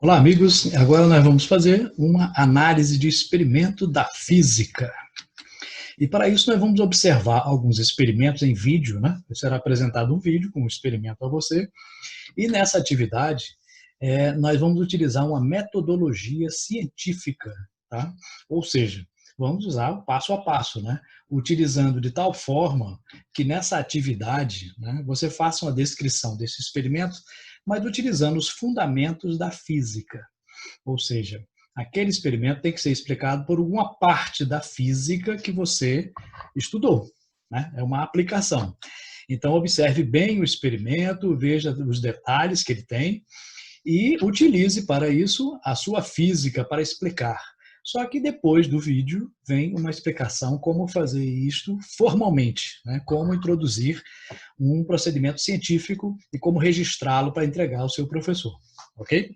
Olá, amigos. Agora nós vamos fazer uma análise de experimento da física. E para isso nós vamos observar alguns experimentos em vídeo, né? Será apresentado um vídeo com um experimento a você. E nessa atividade, nós vamos utilizar uma metodologia científica, tá? Ou seja, vamos usar o passo a passo, né? Utilizando de tal forma que nessa atividade, né, você faça uma descrição desse experimento, mas utilizando os fundamentos da física. Ou seja, aquele experimento tem que ser explicado por uma parte da física que você estudou, né? É uma aplicação. Então, observe bem o experimento, veja os detalhes que ele tem e utilize para isso a sua física para explicar. Só que depois do vídeo vem uma explicação como fazer isto formalmente, né? Como introduzir um procedimento científico e como registrá-lo para entregar ao seu professor, ok?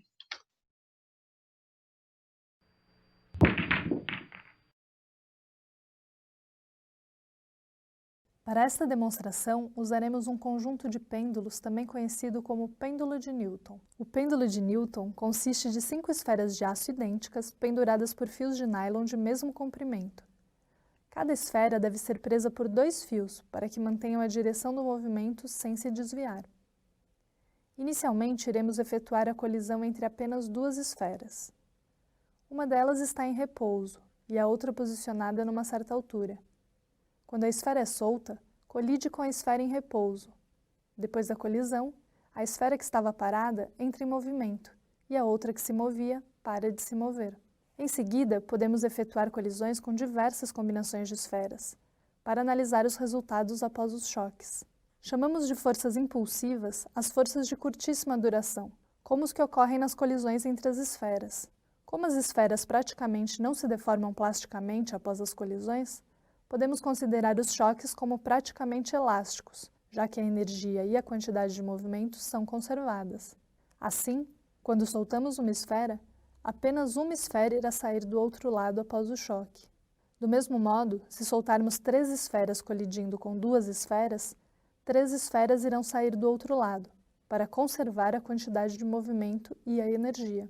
Para esta demonstração, usaremos um conjunto de pêndulos também conhecido como pêndulo de Newton. O pêndulo de Newton consiste de 5 esferas de aço idênticas penduradas por fios de nylon de mesmo comprimento. Cada esfera deve ser presa por 2 fios para que mantenham a direção do movimento sem se desviar. Inicialmente, iremos efetuar a colisão entre apenas 2 esferas. Uma delas está em repouso e a outra posicionada numa certa altura. Quando a esfera é solta, colide com a esfera em repouso. Depois da colisão, a esfera que estava parada entra em movimento e a outra que se movia para de se mover. Em seguida, podemos efetuar colisões com diversas combinações de esferas, para analisar os resultados após os choques. Chamamos de forças impulsivas as forças de curtíssima duração, como os que ocorrem nas colisões entre as esferas. Como as esferas praticamente não se deformam plasticamente após as colisões, podemos considerar os choques como praticamente elásticos, já que a energia e a quantidade de movimento são conservadas. Assim, quando soltamos uma esfera, apenas uma esfera irá sair do outro lado após o choque. Do mesmo modo, se soltarmos 3 esferas colidindo com 2 esferas, 3 esferas irão sair do outro lado, para conservar a quantidade de movimento e a energia.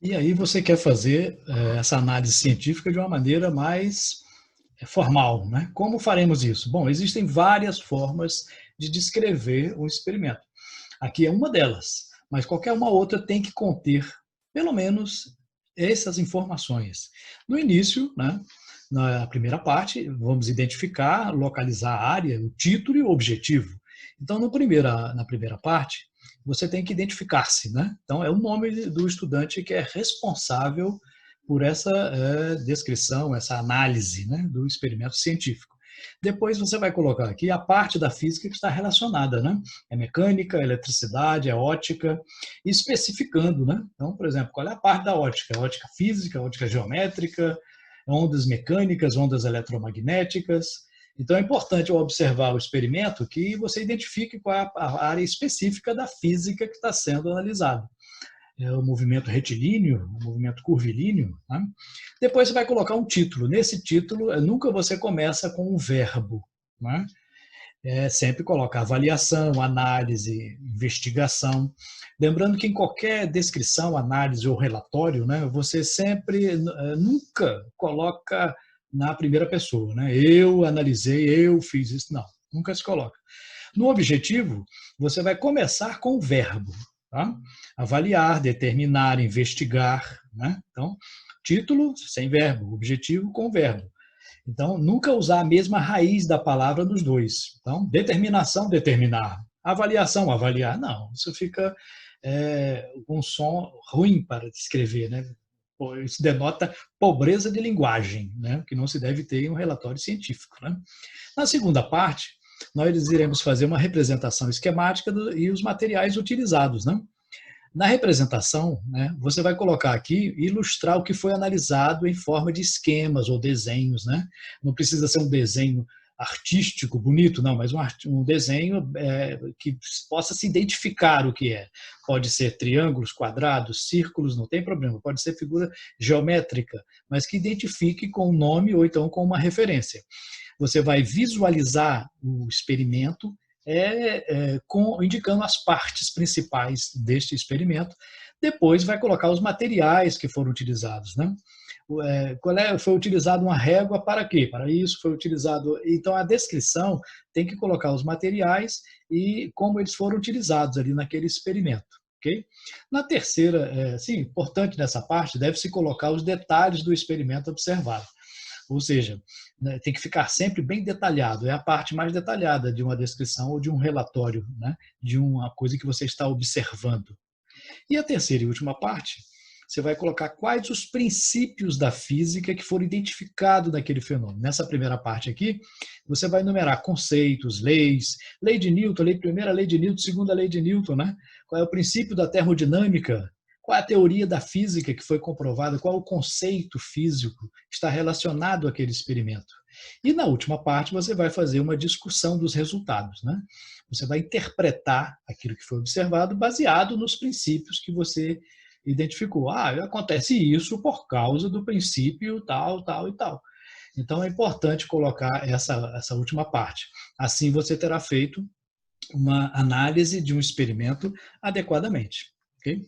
E aí você quer fazer essa análise científica de uma maneira mais formal, né? Como faremos isso? Bom, existem várias formas de descrever um experimento. Aqui é uma delas, mas qualquer uma outra tem que conter, pelo menos, essas informações. No início, né, na primeira parte, vamos identificar, localizar a área, o título e o objetivo. Então, na primeira parte, você tem que identificar-se, né? Então, é o nome do estudante que é responsável por essa descrição, essa análise, né, do experimento científico. Depois você vai colocar aqui a parte da física que está relacionada, né? É mecânica, é eletricidade, é ótica, especificando, né? Então, por exemplo, qual é a parte da ótica? Ótica física, ótica geométrica, ondas mecânicas, ondas eletromagnéticas. Então, é importante ao observar o experimento que você identifique qual é a área específica da física que está sendo analisada. É o movimento retilíneo, o movimento curvilíneo. Né? Depois você vai colocar um título. Nesse título, nunca você começa com um verbo. Né? Sempre coloca avaliação, análise, investigação. Lembrando que em qualquer descrição, análise ou relatório, né, você sempre, nunca coloca na primeira pessoa. Né? Eu analisei, eu fiz isso. Não, nunca se coloca. No objetivo, você vai começar com o verbo. Tá? Avaliar, determinar, investigar. Né? Então, título sem verbo, objetivo com verbo. Então, nunca usar a mesma raiz da palavra nos dois. Então, determinação, determinar. Avaliação, avaliar. Não, isso fica com um som ruim para descrever, né? Isso denota pobreza de linguagem, né? Que não se deve ter em um relatório científico. Né? Na segunda parte, nós iremos fazer uma representação esquemática e os materiais utilizados. Né? Na representação, né, você vai colocar aqui, ilustrar o que foi analisado em forma de esquemas ou desenhos. Né? Não precisa ser um desenho artístico, bonito, não, mas um desenho que possa se identificar o que é. Pode ser triângulos, quadrados, círculos, não tem problema. Pode ser figura geométrica, mas que identifique com um nome ou então com uma referência. Você vai visualizar o experimento indicando as partes principais deste experimento. Depois vai colocar os materiais que foram utilizados, né? Foi utilizado uma régua para quê? Para isso foi utilizado. Então a descrição tem que colocar os materiais e como eles foram utilizados ali naquele experimento. Okay? Na terceira, importante nessa parte, deve-se colocar os detalhes do experimento observado. Ou seja, né, tem que ficar sempre bem detalhado. É a parte mais detalhada de uma descrição ou de um relatório, né, de uma coisa que você está observando. E a terceira e última parte, você vai colocar quais os princípios da física que foram identificados naquele fenômeno. Nessa primeira parte aqui, você vai enumerar conceitos, leis, lei de Newton, primeira lei de Newton, segunda lei de Newton, né? Qual é o princípio da termodinâmica, qual é a teoria da física que foi comprovada, qual é o conceito físico que está relacionado àquele experimento. E na última parte você vai fazer uma discussão dos resultados, né? Você vai interpretar aquilo que foi observado baseado nos princípios que você identificou. Acontece isso por causa do princípio tal, tal e tal. Então é importante colocar essa última parte. Assim você terá feito uma análise de um experimento adequadamente. Ok?